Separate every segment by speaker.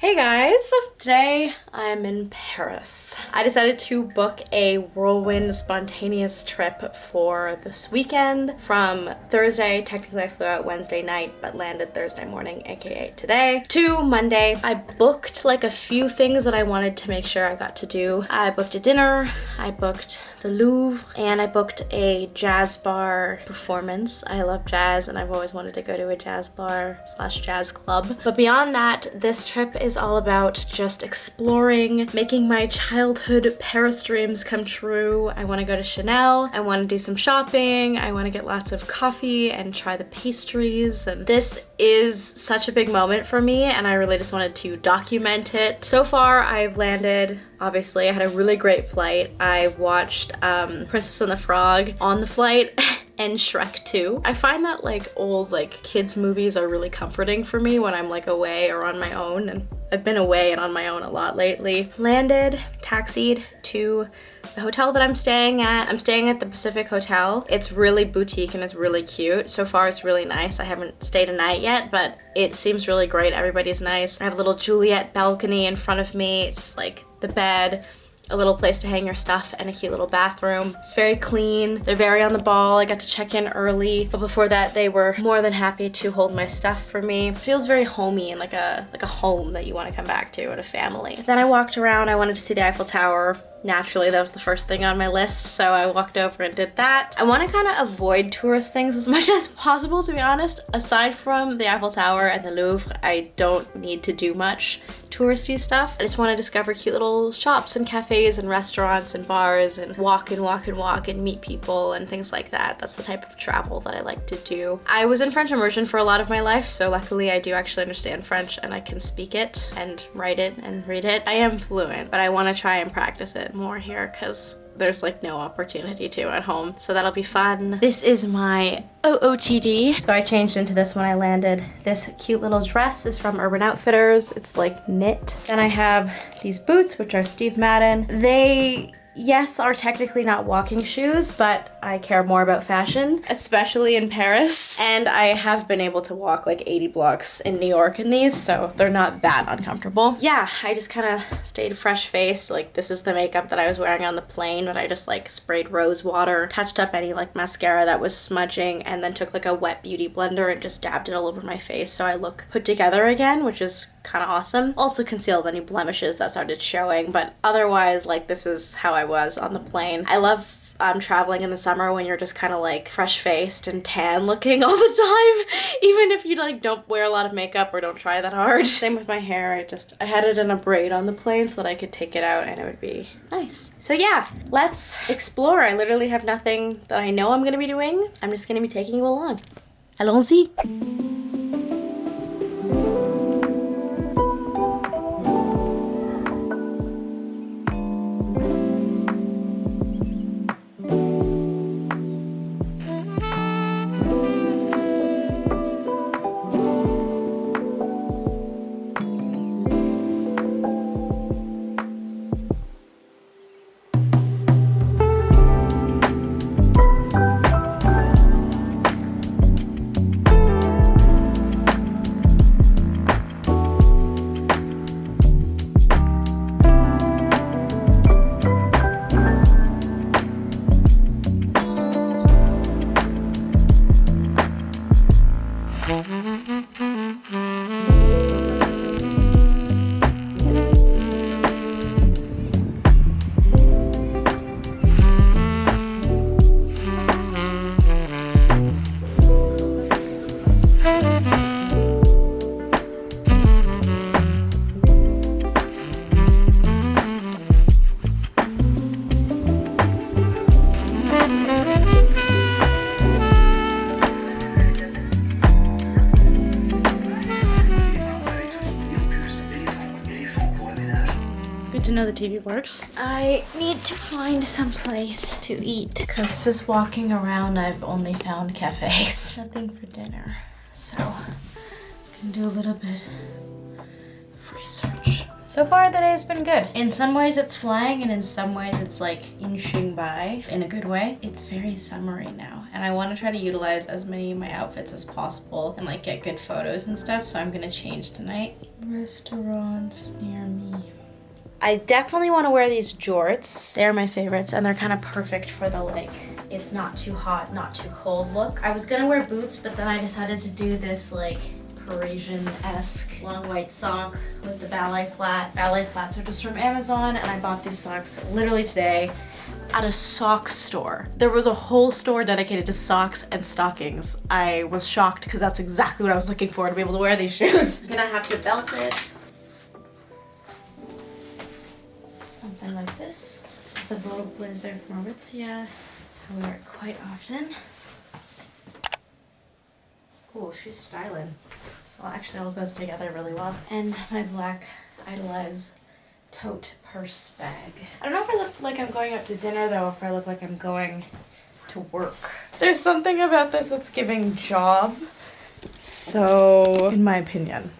Speaker 1: Hey guys! Today I'm in Paris. I decided to book a whirlwind spontaneous trip for this weekend from Thursday. Technically I flew out Wednesday night but landed Thursday morning, aka today, to Monday. I booked like a few things that I wanted to make sure I got to do. I booked a dinner, I booked the Louvre, and I booked a jazz bar performance. I love jazz and I've always wanted to go to a jazz bar / jazz club. But beyond that, this trip is all about just exploring, making my childhood Paris dreams come true. I want to go to Chanel, I want to do some shopping, I want to get lots of coffee and try the pastries, and this is such a big moment for me and I really just wanted to document it. So far I've landed, obviously I had a really great flight. I watched Princess and the Frog on the flight and Shrek 2. I find that like old kids movies are really comforting for me when I'm like away or on my own, and I've been away and on my own a lot lately. Landed, taxied to the hotel that I'm staying at. I'm staying at the Pacific Hotel. It's really boutique and it's really cute. So far it's really nice. I haven't stayed a night yet, but it seems really great. Everybody's nice. I have a little Juliet balcony in front of me. It's just like the bed, a little place to hang your stuff, and a cute little bathroom. It's very clean. They're very on the ball. I got to check in early, but before that they were more than happy to hold my stuff for me. It feels very homey and like a home that you want to come back to and a family. Then I walked around. I wanted to see the Eiffel Tower. Naturally, that was the first thing on my list, so I walked over and did that. I want to kind of avoid tourist things as much as possible, to be honest. Aside from the Eiffel Tower and the Louvre, I don't need to do much touristy stuff. I just want to discover cute little shops and cafes and restaurants and bars and walk and meet people and things like that. That's the type of travel that I like to do. I was in French immersion for a lot of my life, so luckily I do actually understand French and I can speak it and write it and read it. I am fluent, but I want to try and practice it more here because there's like no opportunity to at home, so that'll be fun. This is my OOTD. So I changed into this when I landed. This cute little dress is from Urban Outfitters. It's like knit. Then I have these boots, which are Steve Madden. They, yes, are technically not walking shoes, but I care more about fashion, especially in Paris. And I have been able to walk like 80 blocks in New York in these, so they're not that uncomfortable. Yeah, I just kind of stayed fresh-faced. Like, this is the makeup that I was wearing on the plane, but I just like sprayed rose water, touched up any like mascara that was smudging, and then took like a wet beauty blender and just dabbed it all over my face so I look put together again, which is kind of awesome. Also concealed any blemishes that started showing, but otherwise, like, this is how I was on the plane. I love traveling in the summer when you're just kind of like fresh-faced and tan looking all the time, even if you like don't wear a lot of makeup or don't try that hard. Same with my hair. I had it in a braid on the plane so that I could take it out and it would be nice. So yeah, let's explore. I literally have nothing that I know I'm gonna be doing. I'm just gonna be taking you along. Allons-y. To know the TV works. I need to find some place to eat because just walking around I've only found cafes. Nothing for dinner. So I can do a little bit of research. So far the day's been good. In some ways it's flying and in some ways it's like inching by in a good way. It's very summery now and I want to try to utilize as many of my outfits as possible and like get good photos and stuff, so I'm gonna change tonight. Restaurants near me. I definitely want to wear these jorts. They're my favorites and they're kind of perfect for the like, it's not too hot, not too cold look. I was gonna wear boots, but then I decided to do this like Parisian-esque long white sock with the ballet flat. Ballet flats are just from Amazon and I bought these socks literally today at a sock store. There was a whole store dedicated to socks and stockings. I was shocked because that's exactly what I was looking for to be able to wear these shoes. I'm gonna have to belt it. Something like this. This is the Vogue blazer from Aritzia. I wear it quite often. Ooh, she's styling. So actually all goes together really well. And my black Idolize tote purse bag. I don't know if I look like I'm going out to dinner though, if I look like I'm going to work. There's something about this that's giving job. So, in my opinion,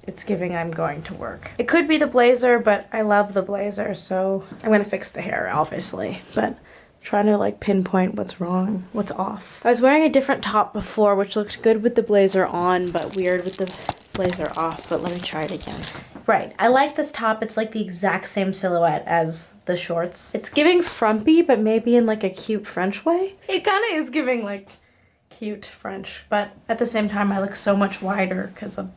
Speaker 1: it's giving I'm going to work. It could be the blazer, but I love the blazer, so I'm gonna fix the hair, obviously. But trying to like pinpoint what's wrong, what's off. I was wearing a different top before, which looked good with the blazer on, but weird with the blazer off, but let me try it again. Right, I like this top. It's like the exact same silhouette as the shorts. It's giving frumpy, but maybe in like a cute French way. It kind of is giving like cute French, but at the same time I look so much wider because of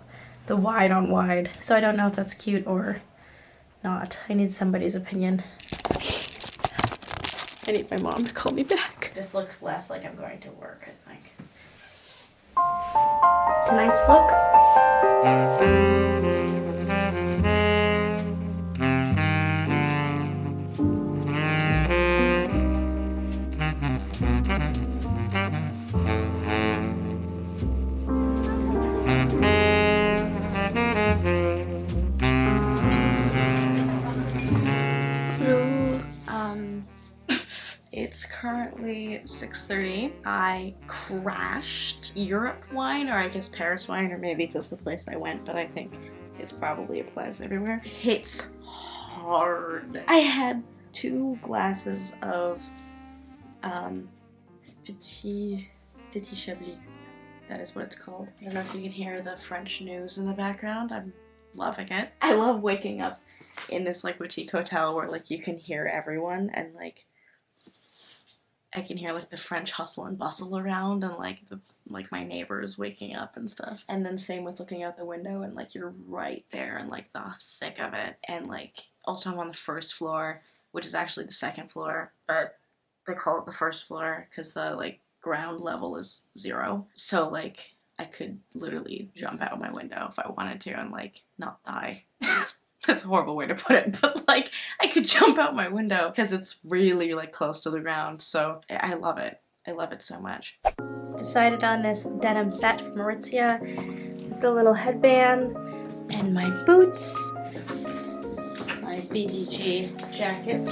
Speaker 1: the wide on wide. So I don't know if that's cute or not. I need somebody's opinion. I need my mom to call me back. This looks less like I'm going to work, I think. Tonight's look. It's currently 6:30. I crashed Europe wine, or I guess Paris wine, or maybe just the place I went, but I think it's probably applies everywhere. It hits hard. I had 2 glasses of petit chablis. That is what it's called. I don't know if you can hear the French news in the background. I'm loving it. I love waking up in this like boutique hotel where like you can hear everyone and like I can hear like the French hustle and bustle around and like my neighbors waking up and stuff. And then same with looking out the window and like you're right there in like the thick of it. And like also I'm on the first floor, which is actually the second floor, but they call it the first floor because the like ground level is 0. So like I could literally jump out my window if I wanted to and like not die. That's a horrible way to put it, but like I could jump out my window because it's really like close to the ground. So I love it. I love it so much. Decided on this denim set from Aritzia with the little headband and my boots, my BDG jacket.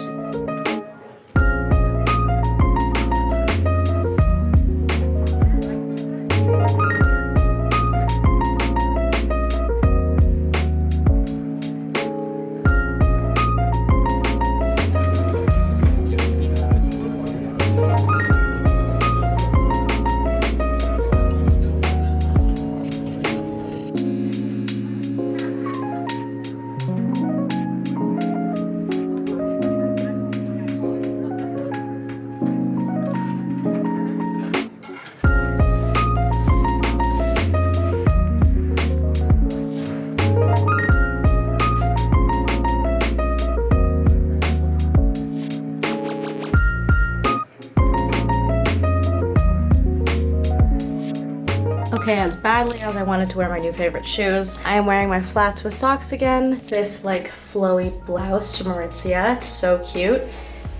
Speaker 1: Okay, as badly as I wanted to wear my new favorite shoes, I am wearing my flats with socks again. This like flowy blouse from Aritzia, it's so cute.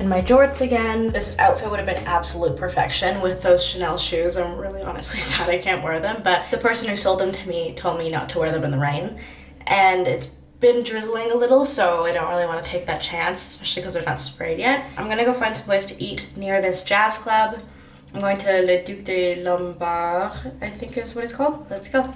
Speaker 1: And my jorts again. This outfit would have been absolute perfection with those Chanel shoes. I'm really honestly sad I can't wear them, but the person who sold them to me told me not to wear them in the rain. And it's been drizzling a little, so I don't really want to take that chance, especially because they're not sprayed yet. I'm gonna go find some place to eat near this jazz club. I'm going to Le Duc de Lombard, I think is what it's called. Let's go.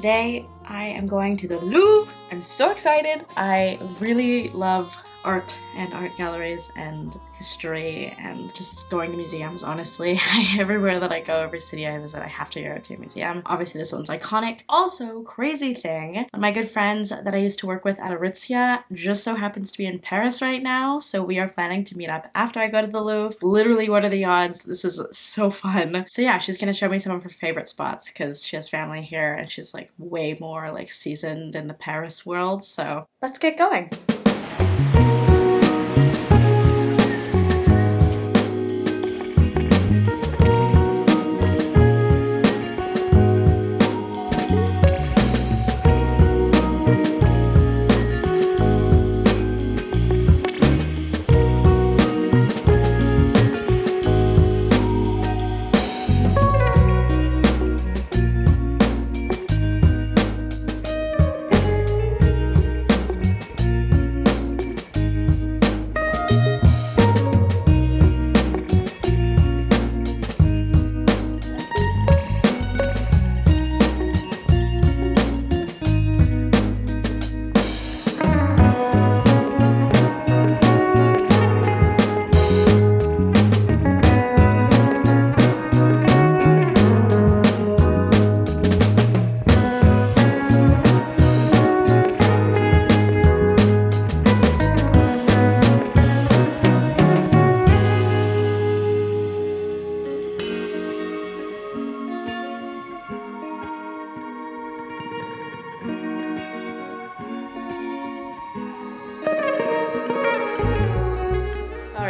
Speaker 1: Today I am going to the Louvre. I'm so excited. I really love art and art galleries and history and just going to museums, honestly. Everywhere that I go, every city I visit, I have to go to a museum. Obviously this one's iconic. Also, crazy thing, one of my good friends that I used to work with at Aritzia just so happens to be in Paris right now, so we are planning to meet up after I go to the Louvre. Literally, what are the odds? This is so fun. So yeah, she's gonna show me some of her favorite spots because she has family here and she's like way more like seasoned in the Paris world, so let's get going.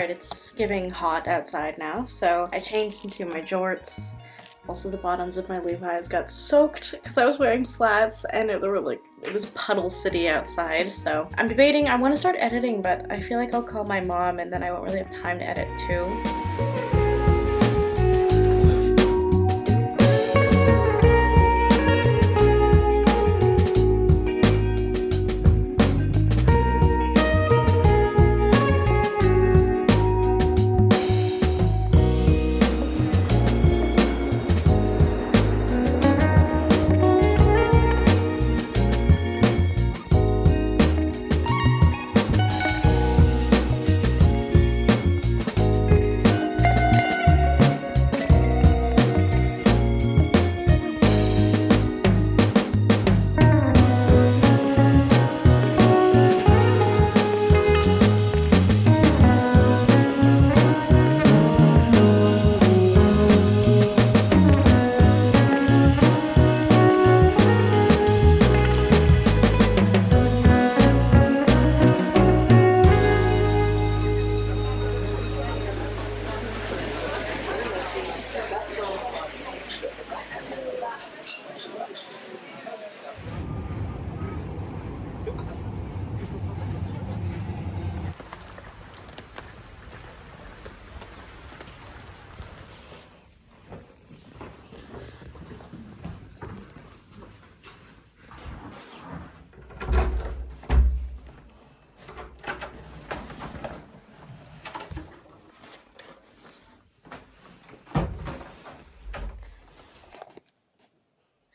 Speaker 1: It's giving hot outside now, so I changed into my jorts. Also the bottoms of my Levi's got soaked because I was wearing flats and it was puddle city outside, so I'm debating. I want to start editing, but I feel like I'll call my mom and then I won't really have time to edit too.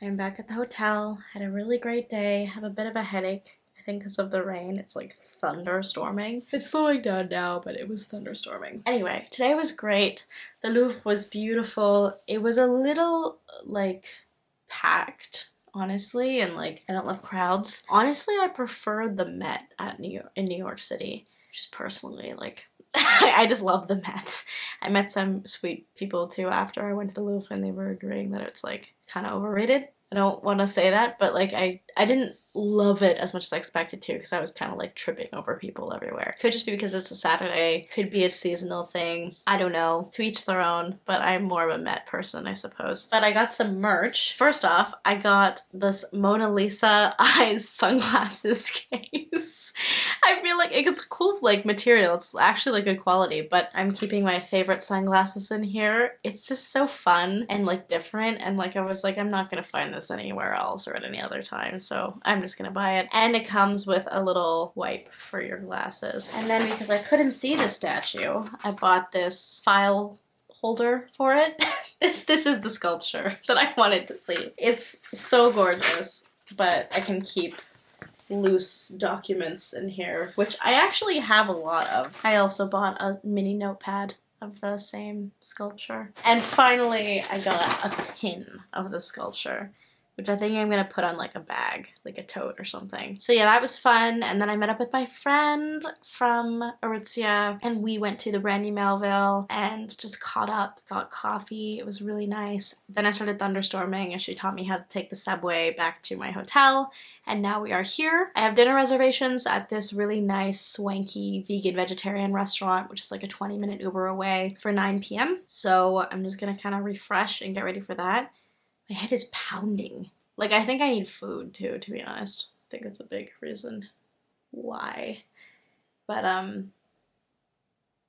Speaker 1: I'm back at the hotel, had a really great day, have a bit of a headache, I think because of the rain. It's like thunderstorming. It's slowing down now, but it was thunderstorming. Anyway, today was great. The Louvre was beautiful. It was a little like packed, honestly, and like I don't love crowds. Honestly, I prefer the Met at in New York City, just personally, like I just love the Met. I met some sweet people too after I went to the Louvre and they were agreeing that it's like kind of overrated. I don't want to say that, but like I didn't love it as much as I expected to because I was kind of like tripping over people everywhere. Could just be because it's a Saturday, could be a seasonal thing. I don't know, to each their own, but I'm more of a Met person, I suppose. But I got some merch. First off, I got this Mona Lisa eyes sunglasses case. I feel like it's cool like material. It's actually like good quality, but I'm keeping my favorite sunglasses in here. It's just so fun and like different, and like I was like, I'm not gonna find this anywhere else or at any other time, so I'm just gonna buy it. And it comes with a little wipe for your glasses. And then because I couldn't see the statue, I bought this file holder for it. This is the sculpture that I wanted to see. It's so gorgeous, but I can keep loose documents in here, which I actually have a lot of. I also bought a mini notepad of the same sculpture. And finally, I got a pin of the sculpture, which I think I'm gonna put on like a bag, like a tote or something. So yeah, that was fun. And then I met up with my friend from Aritzia and we went to the Brandy Melville and just caught up, got coffee. It was really nice. Then I started thunderstorming and she taught me how to take the subway back to my hotel. And now we are here. I have dinner reservations at this really nice, swanky, vegan vegetarian restaurant, which is like a 20-minute Uber away for 9 p.m. So I'm just gonna kind of refresh and get ready for that. My head is pounding. Like, I think I need food too, to be honest. I think it's a big reason why. But,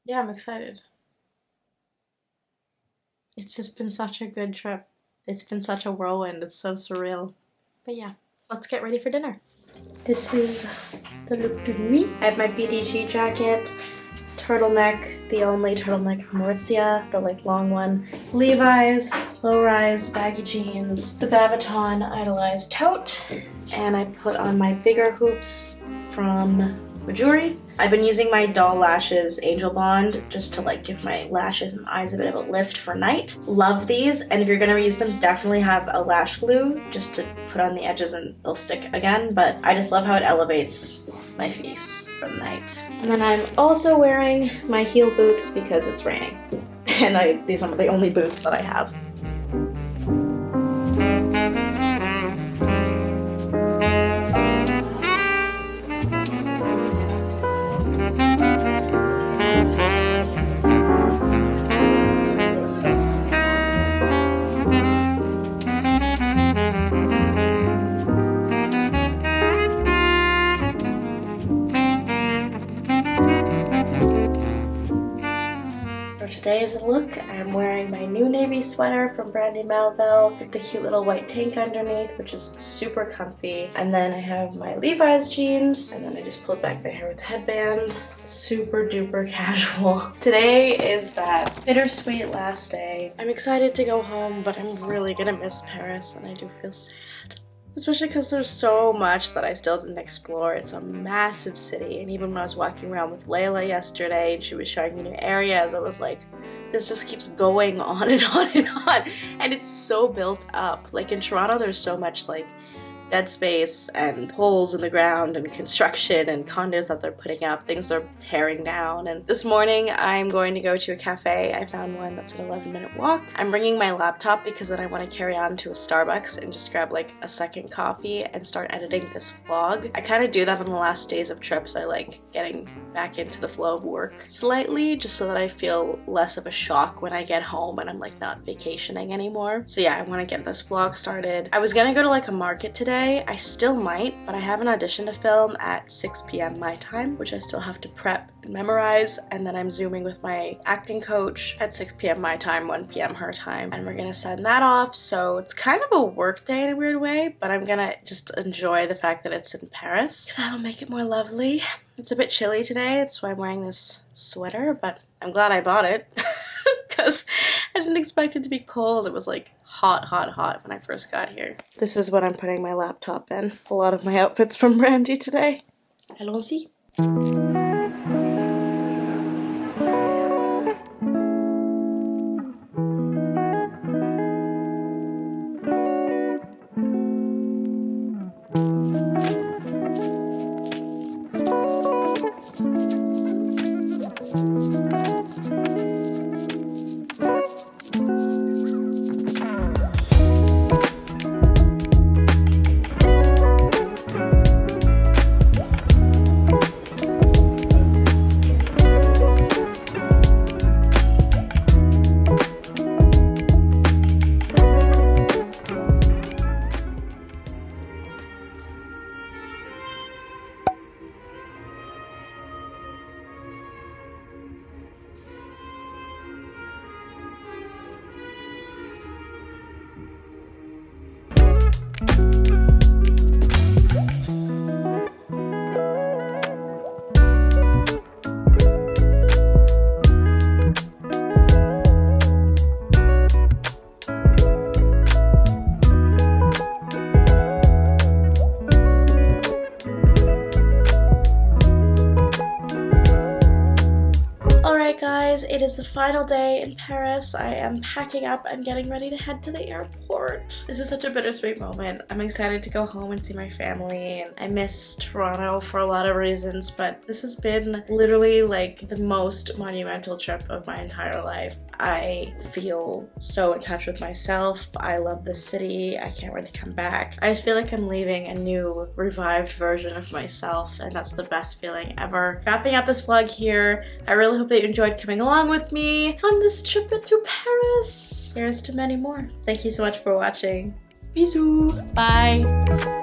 Speaker 1: yeah, I'm excited. It's just been such a good trip. It's been such a whirlwind. It's so surreal. But yeah, let's get ready for dinner. This is the look de nuit. I have my BDG jacket, turtleneck, the only turtleneck from Aritzia, the like long one, Levi's, low-rise, baggy jeans, the Babaton Idolized tote, and I put on my bigger hoops from Majuri. I've been using my Doll Lashes Angel Bond just to like give my lashes and eyes a bit of a lift for night. Love these, and if you're gonna reuse them, definitely have a lash glue just to put on the edges and they'll stick again, but I just love how it elevates my face for the night. And then I'm also wearing my heel boots because it's raining. And these are the only boots that I have. Today's look, I'm wearing my new navy sweater from Brandy Melville with the cute little white tank underneath, which is super comfy. And then I have my Levi's jeans, and then I just pulled back my hair with a headband. Super duper casual. Today is that bittersweet last day. I'm excited to go home, but I'm really gonna miss Paris, and I do feel sad. Especially because there's so much that I still didn't explore. It's a massive city, and even when I was walking around with Layla yesterday and she was showing me new areas, I was like, this just keeps going on and on and on. And it's so built up. Like in Toronto, there's so much like dead space and holes in the ground and construction and condos that they're putting up. Things are tearing down. And this morning I'm going to go to a cafe. I found one that's an 11-minute walk. I'm bringing my laptop because then I want to carry on to a Starbucks and just grab like a second coffee and start editing this vlog. I kind of do that on the last days of trips. I like getting back into the flow of work slightly just so that I feel less of a shock when I get home and I'm like not vacationing anymore. So yeah, I want to get this vlog started. I was gonna go to like a market today. I still might, but I have an audition to film at 6 p.m. my time, which I still have to prep and memorize, and then I'm Zooming with my acting coach at 6 p.m. my time, 1 p.m. her time, and we're gonna send that off. So it's kind of a work day in a weird way, but I'm gonna just enjoy the fact that it's in Paris because that'll make it more lovely. It's a bit chilly today, that's why I'm wearing this sweater, but I'm glad I bought it because I didn't expect it to be cold. It was like hot when I first got here. This is what I'm putting my laptop in. A lot of my outfits from Brandy today. Allons-y. Alright guys, it is the final day in Paris. I am packing up and getting ready to head to the airport. This is such a bittersweet moment. I'm excited to go home and see my family, and I miss Toronto for a lot of reasons, but this has been literally like the most monumental trip of my entire life. I feel so in touch with myself. I love this city. I can't wait to come back. I just feel like I'm leaving a new, revived version of myself, and that's the best feeling ever. Wrapping up this vlog here. I really hope that you enjoyed coming along with me on this trip to Paris. Here's to many more. Thank you so much for watching. Bisous. Bye.